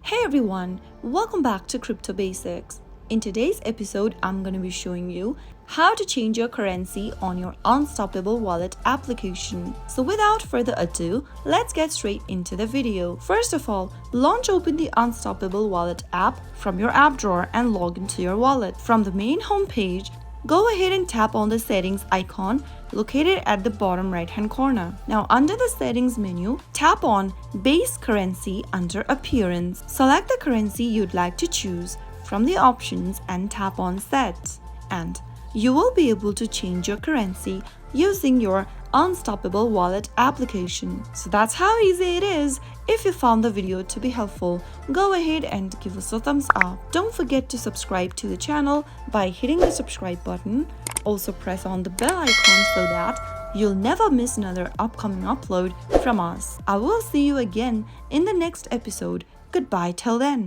Hey everyone, welcome back to Crypto Basics. In today's episode, I'm going to be showing you how to change your currency on your Unstoppable Wallet application. So without further ado, let's get straight into the video. First of all, launch open the Unstoppable Wallet app from your app drawer and log into your wallet. From the main home page, go ahead and tap on the settings icon located at the bottom right hand corner. Now under the settings menu, tap on base currency under appearance. Select the currency you'd like to choose from the options and tap on set. And you will be able to change your currency using your Unstoppable Wallet application. So that's how easy it is. If you found the video to be helpful, go ahead and give us a thumbs up. Don't forget to subscribe to the channel by hitting the subscribe button. Also press on the bell icon so that you'll never miss another upcoming upload from us. I will see you again in the next episode. Goodbye till then.